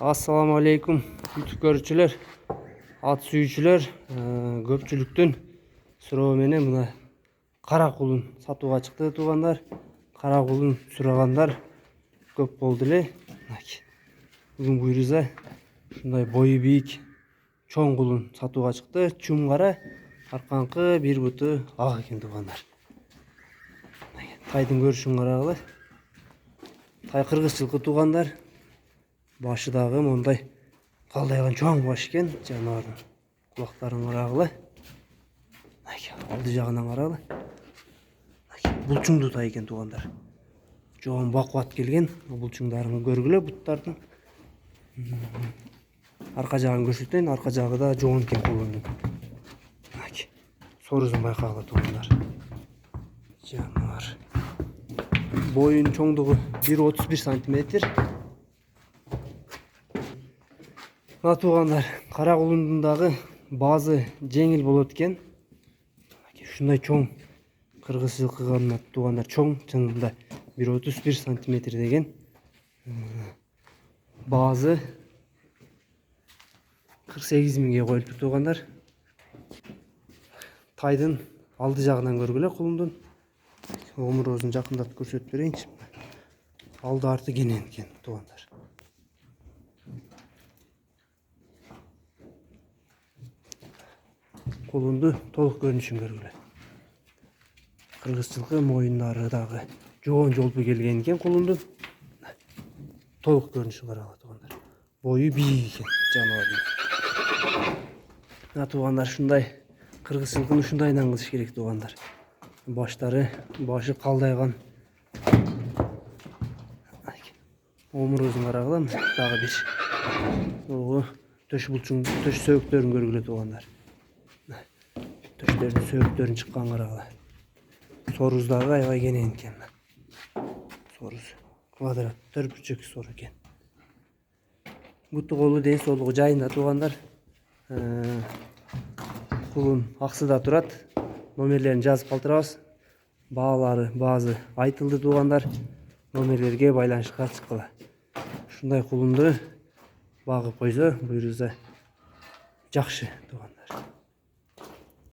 Assalamu alaikum YouTube görүүчүлөр, at сүйүүчүлөр. Көпчүлүктүн суроо менен мына кара кулун сатууга чыкты туугандар. Кара кулун сурагандар көп болду эле. Бүгүнкү буйруза ушундай бою бийик чоң кулун сатууга чыкты. Чум кара, арканкы бир буту ак экен туугандар. Тайдын көрүшүн карагыла. Тай кыргыз жылкы туугандар. Başı dağı monday kaldaygan çoğun baş eкен. Жаныбардын кулактарын карагыла. Алды жагынан карагыла. Булчуңдуу тай экен туугандар. Жоон бакубат келген. Булчуңдарын көргүлө буттардын. Арка жагын көрсөтөйүн. Арка жагы да жоон экен кулунун. Сорузун байкагыла туугандар. Жаныбар. Boyun çoğunluğu 1.31 santimetr. Туугандар, кара кулундагы баазы жеңил болот экен. Ушундай чоң кыргыз жылкыга туугандар чоң, чынында 1.31 сантиметр деген. Баазы 48 миңге коюлуптур туугандар. Тайдын алды жагынан көргүлө кулундун. Омурозун жакындатып көрсөтүп берейинчи. Алды арты кенен экен туугандар. Kulundu толук көрүнүшүн көргүлө. Кыргыз жылкы моюндары дагы жоон жолпу келген экен кулундун. Толук көрүнүшүн карагыла туугандар. Бою бийик экен жаныбардын. Туугандар ушундай кыргыз жылкын ушундайынан кылыш керек туугандар. Башы калдайган. Омурозун карагыла дагы бир. Төш булчуң, төш сөөктөрүн көргүлө туугандар. Төштөрдүн сөөктөрүн чыккан карагыла. Соруздагы аябай кенен экен. Соруз квадрат, төртбүрчөк сору экен. Буту колу ден соолугу жайында туугандар. Кулун аксыда турат. Номерлерин жазып калтырабыз. Баалары баазы айтылды туугандар. Номерлерге байланышка чыккыла. Ушундай кулунду багып койсо буйруза жакшы туугандар.